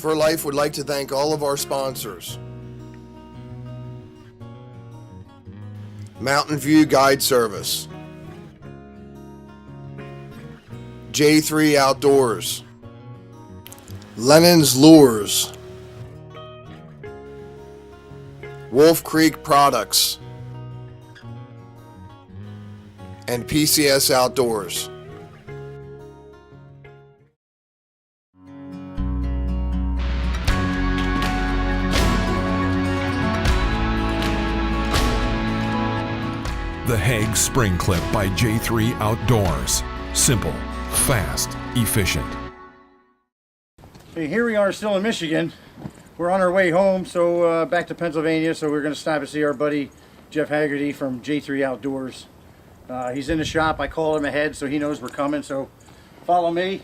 For Life would like to thank all of our sponsors. Mountain View Guide Service, J3 Outdoors, Lennon's Lures, Wolf Creek Products, and PCS Outdoors. The Hague Spring Clip by J3 Outdoors. Simple, fast, efficient. Okay, here we are still in Michigan. We're on our way home, so back to Pennsylvania, so we're going to stop and see our buddy Jeff Haggerty from J3 Outdoors. He's in the shop. I called him ahead so he knows we're coming, so follow me.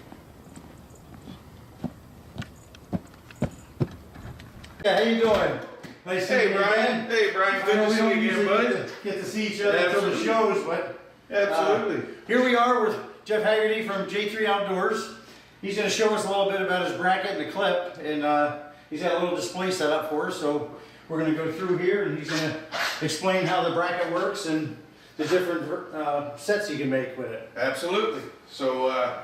Yeah, how you doing? Nice to meet you, Brian. man. Hey, Brian. Good to see you again, bud. Get to see each other until the shows, but absolutely. Here we are with Jeff Haggerty from J3 Outdoors. He's going to show us a little bit about his bracket and the clip, and he's got a little display set up for us. So we're going to go through here, and he's going to explain how the bracket works and the different sets you can make with it. Absolutely. So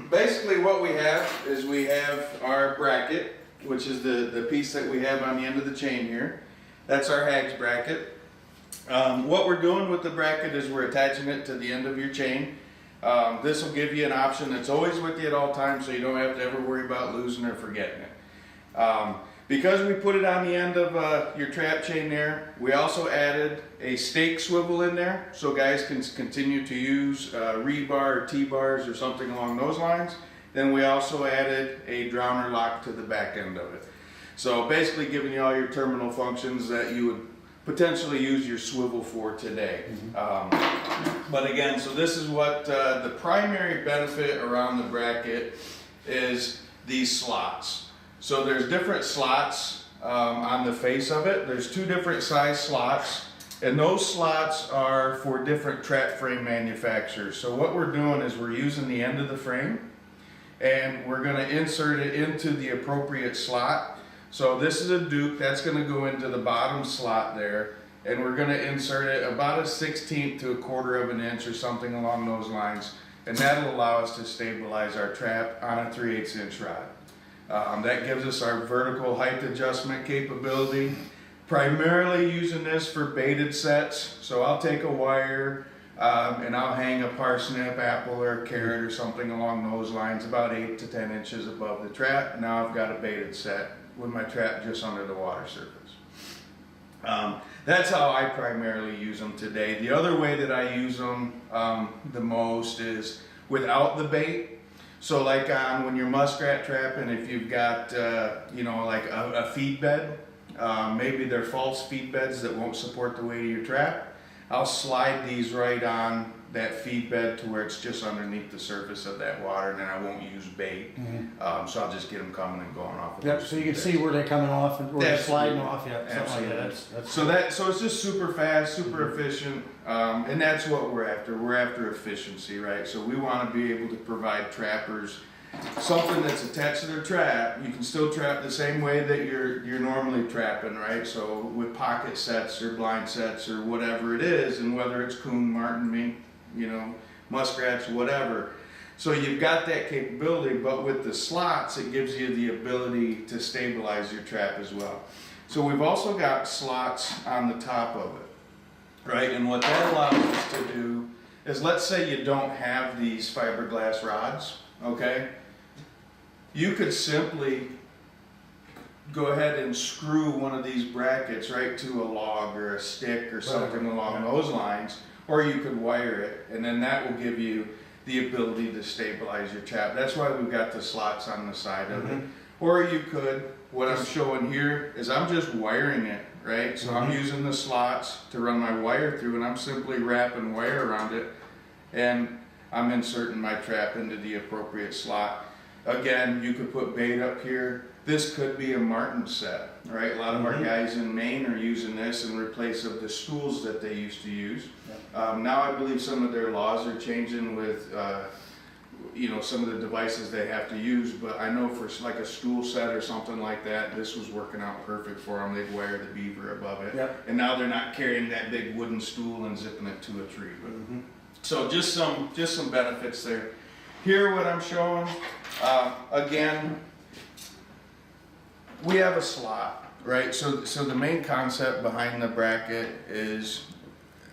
basically, what we have is we have our bracket, which is the piece that we have on the end of the chain here. That's our Hags bracket. What we're doing with the bracket is we're attaching it to the end of your chain. This will give you an option that's always with you at all times, so you don't have to ever worry about losing or forgetting it. Because we put it on the end of your trap chain there, we also added a stake swivel in there, so guys can continue to use rebar or T-bars or something along those lines. Then we also added a drowner lock to the back end of it. So basically giving you all your terminal functions that you would potentially use your swivel for today. But again, so this is what the primary benefit around the bracket is these slots. So there's different slots on the face of it. There's two different size slots, and those slots are for different trap frame manufacturers. So what we're doing is we're using the end of the frame, and we're going to insert it into the appropriate slot. So this is a Duke that's going to go into the bottom slot there, and we're going to insert it about 1/16 to 1/4 of an inch or something along those lines, and that'll allow us to stabilize our trap on a 3/8 inch rod. That gives us our vertical height adjustment capability, primarily using this for baited sets. So I'll take a wire and I'll hang a parsnip, apple, or a carrot or something along those lines, about 8 to 10 inches above the trap. Now I've got a baited set with my trap just under the water surface. That's how I primarily use them today. The other way that I use them the most is without the bait. So like on when you're muskrat trapping, if you've got you know, like a feed bed, maybe they're false feed beds that won't support the weight of your trap, I'll slide these right on that feed bed to where it's just underneath the surface of that water, and then I won't use bait. So I'll just get them coming and going off. Yep, so you can see where they're coming off and where they're sliding off. Yeah, something like that. So it's just super fast, super efficient, and that's what we're after. We're after efficiency, right? So we want to be able to provide trappers something that's attached to their trap. You can still trap the same way that you're normally trapping, right? So with pocket sets or blind sets or whatever it is, and whether it's coon, marten, mink, you know, muskrats, whatever. So you've got that capability, but with the slots, it gives you the ability to stabilize your trap as well. So we've also got slots on the top of it, right? And what that allows us to do is, let's say you don't have these fiberglass rods, okay? You could simply go ahead and screw one of these brackets right to a log or a stick or something along those lines, or you could wire it, and then that will give you the ability to stabilize your trap. That's why we've got the slots on the side of it. Or you could, what I'm showing here is I'm just wiring it, right? So I'm using the slots to run my wire through, and I'm simply wrapping wire around it, and I'm inserting my trap into the appropriate slot. Again, you could put bait up here. This could be a marten set, right? A lot of our guys in Maine are using this in replace of the stools that they used to use. Now I believe some of their laws are changing with, you know, some of the devices they have to use, but I know for like a stool set or something like that, this was working out perfect for them. They'd wire the beaver above it. And now they're not carrying that big wooden stool and zipping it to a tree. But, so just some benefits there. Here what I'm showing, again, we have a slot, right? So the main concept behind the bracket is,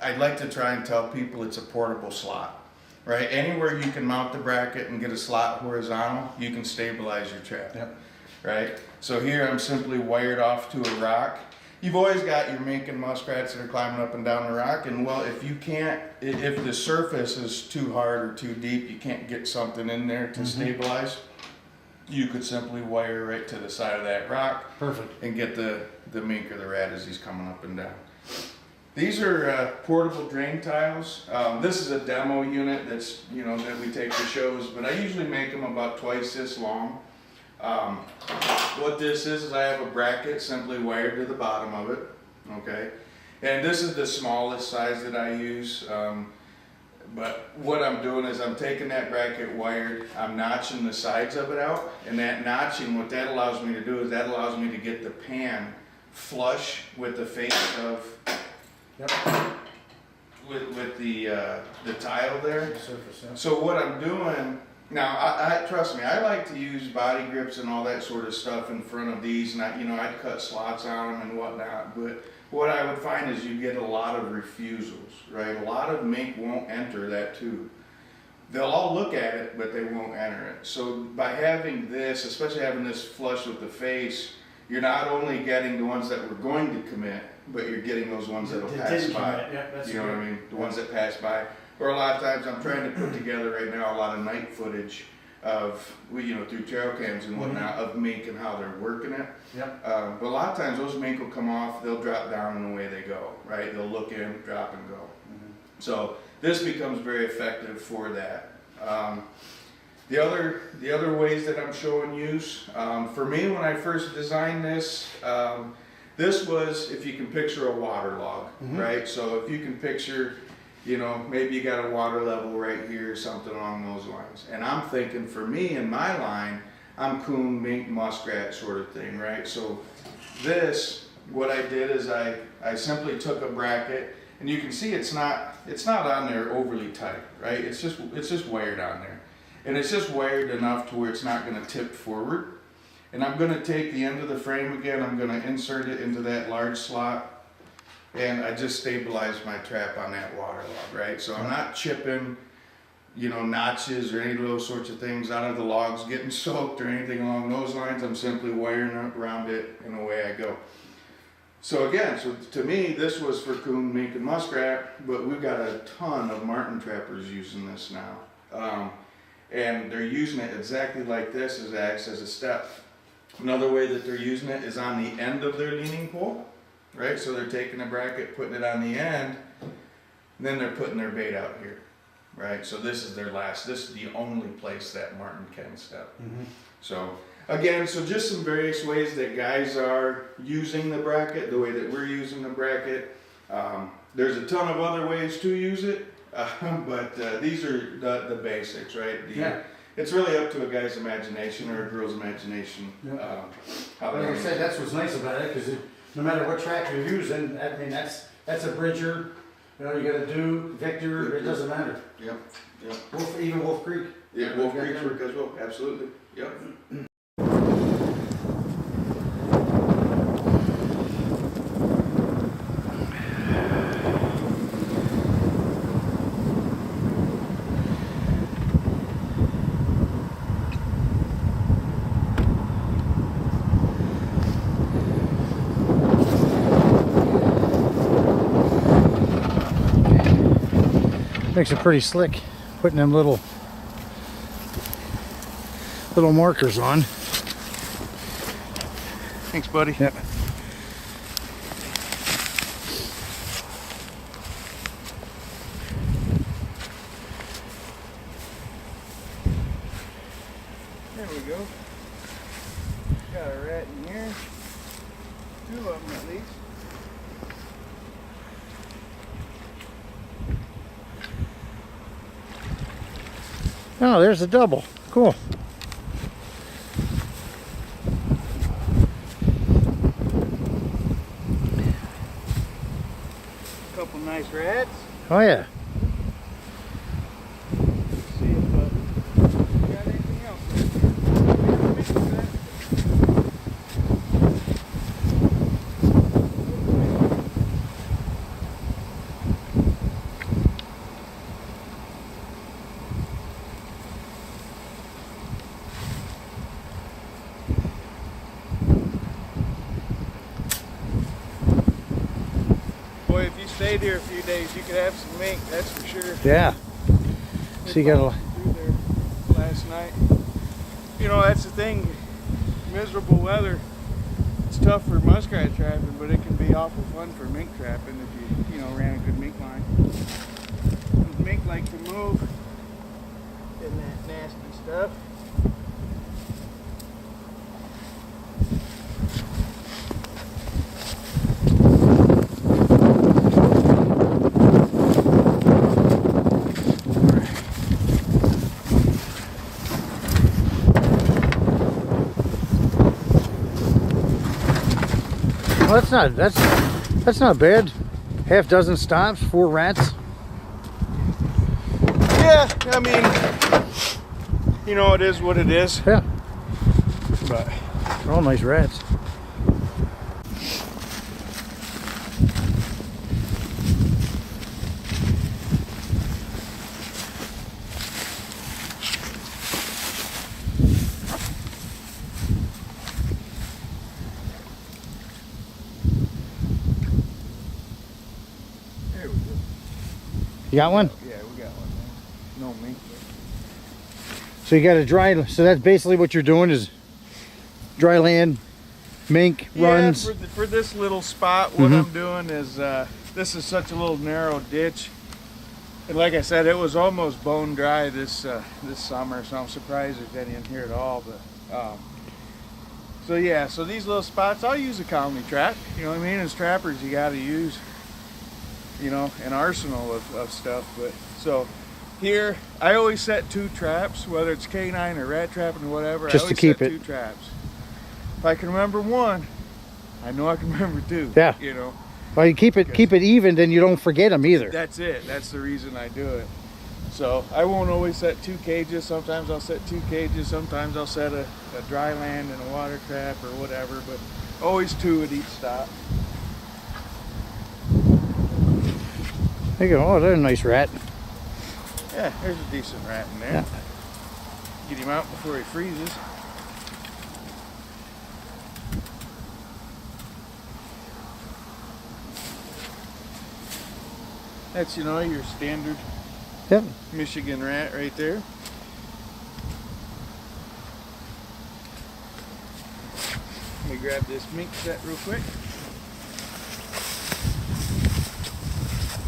I'd like to try and tell people it's a portable slot, right? Anywhere you can mount the bracket and get a slot horizontal, you can stabilize your trap, right? So here I'm simply wired off to a rock. You've always got your mink and muskrats that are climbing up and down the rock, and well, if you can't, if the surface is too hard or too deep, you can't get something in there to stabilize, you could simply wire right to the side of that rock. Perfect. And get the mink or the rat as he's coming up and down. These are portable drain tiles. This is a demo unit that's, you know, that we take to shows, but I usually make them about twice this long. What this is I have a bracket simply wired to the bottom of it, okay? And this is the smallest size that I use. But what I'm doing is I'm taking that bracket wired, I'm notching the sides of it out, and that notching, what that allows me to do is that allows me to get the pan flush with the face of, with the tile there. So what I'm doing, now I trust me, I like to use body grips and all that sort of stuff in front of these, and I'd cut slots on them and whatnot, but what I would find is you get a lot of refusals, right? A lot of mink won't enter that tube. They'll all look at it, but they won't enter it. So by having this, especially having this flush with the face, you're not only getting the ones that were going to commit, but you're getting those ones that'll pass by. You know what I mean? The ones that pass by. Or a lot of times I'm trying to put together right now a lot of night footage of, you know, through trail cams and whatnot, of mink and how they're working it. But a lot of times those mink will come off, they'll drop down and away they go, right? They'll look in, drop and go. So this becomes very effective for that. The other ways that I'm showing use, for me when I first designed this, this was, if you can picture a water log, right? So if you can picture, you know, maybe you got a water level right here or something along those lines. And I'm thinking for me in my line, I'm coon, mink, muskrat sort of thing, right? So this, what I did is I simply took a bracket, and you can see it's not on there overly tight, right? It's just wired on there. And it's just wired enough to where it's not gonna tip forward. And I'm gonna take the end of the frame again, I'm gonna insert it into that large slot, and I just stabilized my trap on that water log, right? So I'm not chipping, you know, notches or any of those sorts of things out of the logs, getting soaked or anything along those lines. I'm simply wiring around it and away I go. So again, so to me, this was for coon, mink, and muskrat, but we've got a ton of marten trappers using this now. And they're using it exactly like this, as it acts as a step. Another way that they're using it is on the end of their leaning pole. Right, so they're taking a bracket, putting it on the end, and then they're putting their bait out here, right? So this is their last, this is the only place that marten can step. So again, so just some various ways that guys are using the bracket, the way that we're using the bracket. There's a ton of other ways to use it, but these are the basics, right? It's really up to a guy's imagination or a girl's imagination. How Like I said, that's what's nice about it, because no matter what track you're using, I mean, that's a Bridger, you know, you got a Duke, Victor, it doesn't matter. Even Wolf Creek. Yeah, Wolf Creek's work as well, absolutely. makes it pretty slick, putting them little markers on. Thanks, buddy. Yep. There we go. Got a rat in here. 2 of them at least. Oh, there's a double. Cool. Couple nice rats. Oh yeah. Let's see if we got anything else. Boy, if you stayed here a few days, you could have some mink, that's for sure. Yeah. So you got a Through there last night. You know, that's the thing. Miserable weather. It's tough for muskrat trapping, but it can be awful fun for mink trapping if you ran a good mink line. Mink like to move in that nasty stuff. well, that's not bad. Half dozen stops, 4 rats. Yeah, I mean, it is what it is. Yeah. But They're all nice rats. there we go. You got one? Yeah, we got one. No mink. So you got a dry, so that's basically what you're doing is dry land, mink, runs. Yeah, for this little spot, what I'm doing is, this is such a little narrow ditch. And like I said, it was almost bone dry this summer, so I'm surprised there's any in here at all. But so yeah, so these little spots, I'll use a colony trap. You know what I mean? As trappers, you got to use, an arsenal of stuff. But so here, I always set 2 traps, whether it's canine or rat trapping or whatever. Just I to always keep set it. 2 traps. If I can remember 1, I know I can remember 2. Yeah. Well, you keep it even, then you don't forget them either. That's it. That's the reason I do it. So I won't always set 2 cages. Sometimes I'll set 2 cages. Sometimes I'll set a dry land and a water trap or whatever, but always 2 at each stop. There you go. Oh, there's a nice rat. Yeah, there's a decent rat in there. Yeah. Get him out before he freezes. That's, your standard Yep. Michigan rat right there. Let me grab this mink set real quick.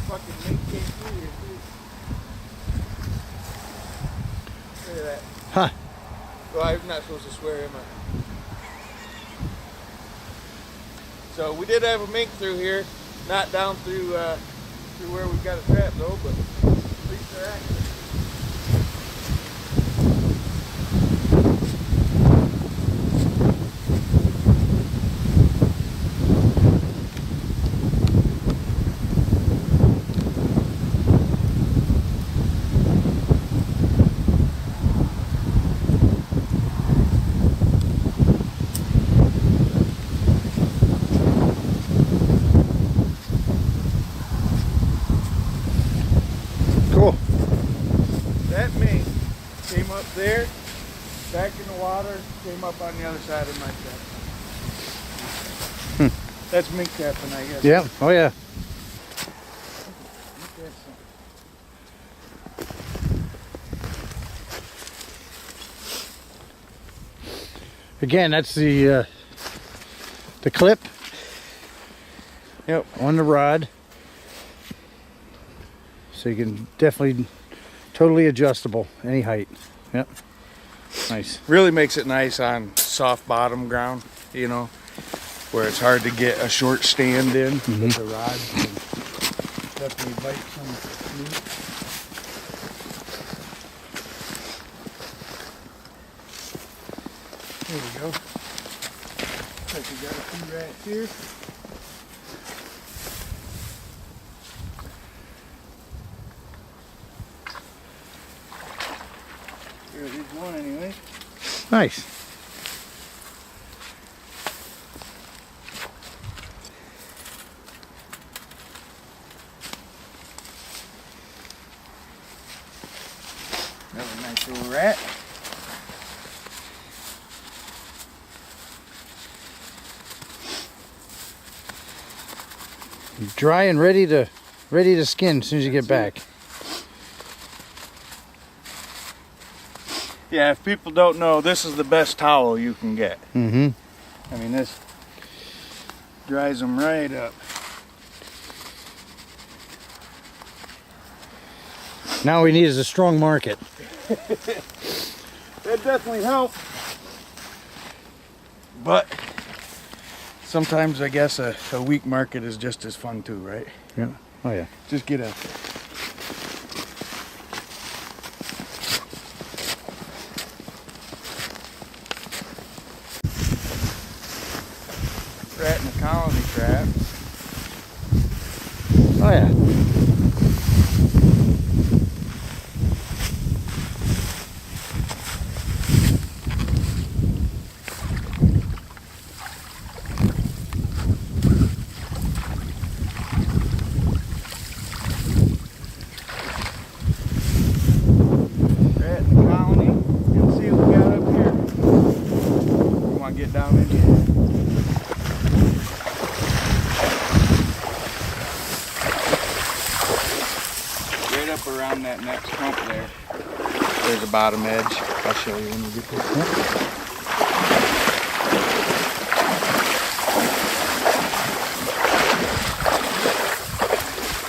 Fucking mink came through here too. Look at that. Huh. Well, I'm not supposed to swear, am I? So we did have a mink through here, not down through where we've got a trap though, but at least they're active. That mink came up there, back in the water, came up on the other side of my trap. That's mink trapping, I guess. Yeah. Oh yeah. Again, that's the clip. Yep. On the rod. So you can definitely totally adjustable any height. Yep. Nice. Really makes it nice on soft bottom ground, you know, where it's hard to get a short stand in with the rod. Definitely bite some meat. There we go. Looks like we got a few rats here. Here's one anyway. Nice. Another nice little rat. Dry and ready to skin as soon as you get back. Yeah, if people don't know, this is the best towel you can get. Mm-hmm. I mean, this dries them right up. Now we need is a strong market. That definitely helps. But sometimes I guess a weak market is just as fun too, right? Yeah. Oh yeah. Just get out there. Rat in the colony trap. Oh yeah. Rat in the colony. Let's see what we got up here. You want to get down in here? Right up around that next hump there. There's a bottom edge. I'll show you when we get there.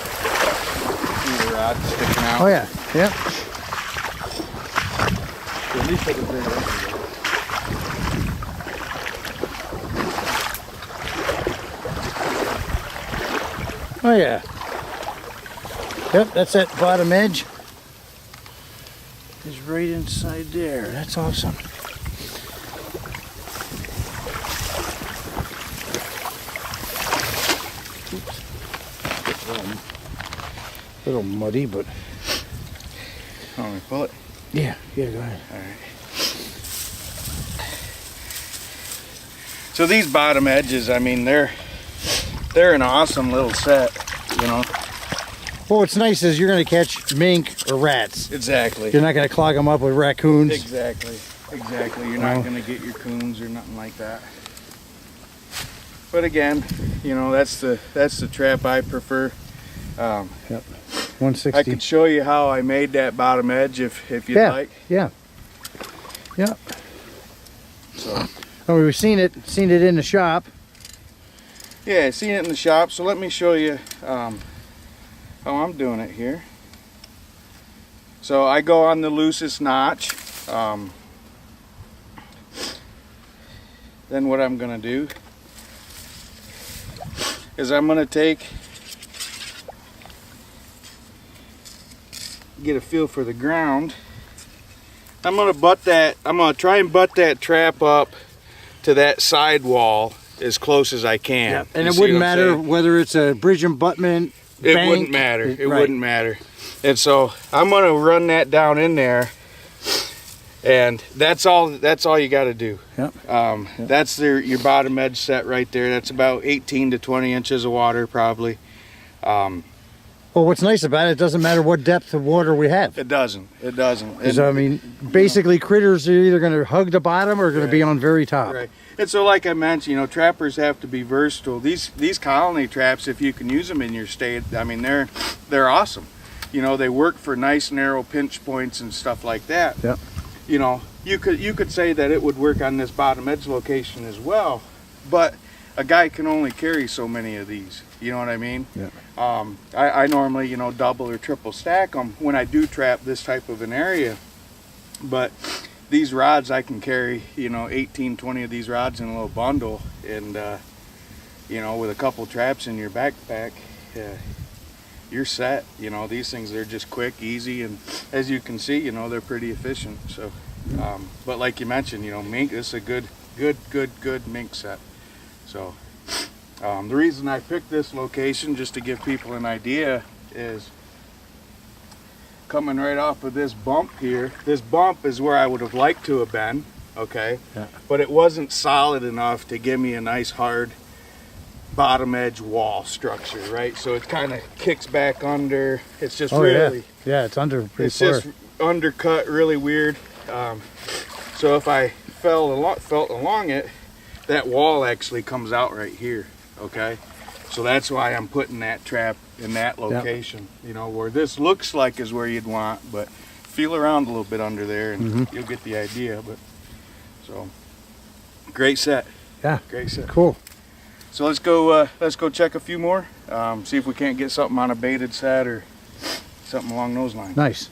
See the rod sticking out? Oh yeah. Yep. At least it was there. Oh yeah. Yep, that's that bottom edge. Is right inside there. That's awesome. Oops. A little muddy, but Want me to pull it? yeah, go ahead. All right. So these bottom edges, I mean, they're an awesome little set, you know. Well, what's nice is you're going to catch mink or rats. Exactly. You're not going to clog them up with raccoons. Exactly. You're not going to get your coons or nothing like that. But again, you know, that's the trap I prefer. Yep. 160. I could show you how I made that bottom edge if you'd like. Yeah. So Oh, we've seen it in the shop. yeah, seen it in the shop. So let me show you how I'm doing it here. So I go on the loosest notch. Then what I'm gonna do is I'm gonna get a feel for the ground. I'm gonna try and butt that trap up to that side wall as close as I can. Yeah. And You it see wouldn't what I'm matter saying? whether it's a bridge abutment. It bank. wouldn't matter. It Right. wouldn't matter. And so I'm gonna run that down in there, and that's all you got to do. Yep. That's your bottom edge set right there. That's about 18 to 20 inches of water probably. Well, what's nice about it doesn't matter what depth of water we have. It doesn't. Because, I mean, basically critters are either going to hug the bottom or going to be on very top. Right. And so, like I mentioned, you know, trappers have to be versatile. These colony traps, if you can use them in your state, I mean, they're awesome. You know, they work for nice narrow pinch points and stuff like that. Yep. You know, you could say that it would work on this bottom edge location as well, but a guy can only carry so many of these. You know what I mean? Yeah. I normally, you know, double or triple stack them when I do trap this type of an area, but these rods I can carry, you know, 18, 20 of these rods in a little bundle, and you know, with a couple traps in your backpack, you're set. You know, these things, they're just quick, easy, and as you can see, you know, they're pretty efficient. So but like you mentioned, you know, mink, this is a good mink set. So the reason I picked this location, just to give people an idea, is coming right off of this bump here. This bump is where I would have liked to have been, okay? Yeah. But it wasn't solid enough to give me a nice hard bottom edge wall structure, right? So it kind of kicks back under. It's just really, yeah, it's under pretty it's far. just undercut, really weird. So if I felt along it, that wall actually comes out right here, okay? So that's why I'm putting that trap in that location, you know, where this looks like is where you'd want, but feel around a little bit under there and you'll get the idea. But so great set. Yeah, great set. Cool. So let's go check a few more, see if we can't get something on a baited set or something along those lines. Nice.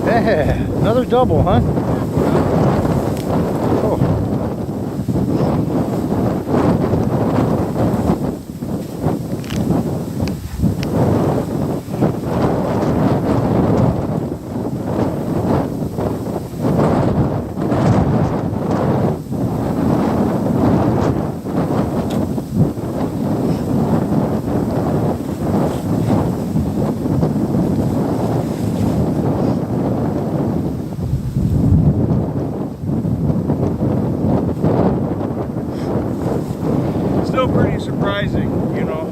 Yeah, another double, huh? Oh. Still pretty surprising, you know,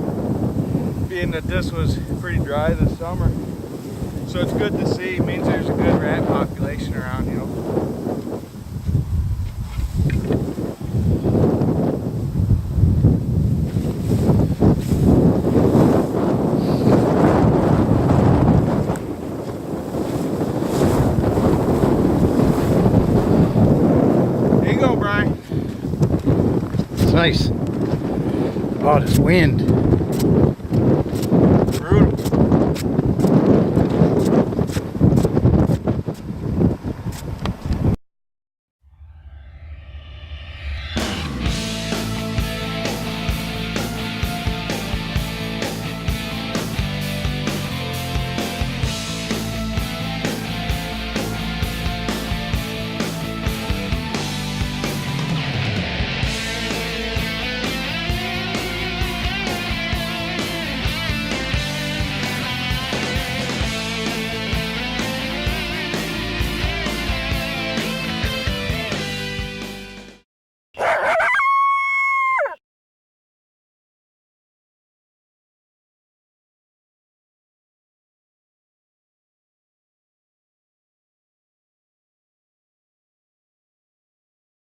being that this was pretty dry this summer. So it's good to see. It means there's a good rat population around, you know. There you go, Brian. It's nice. Oh, this wind.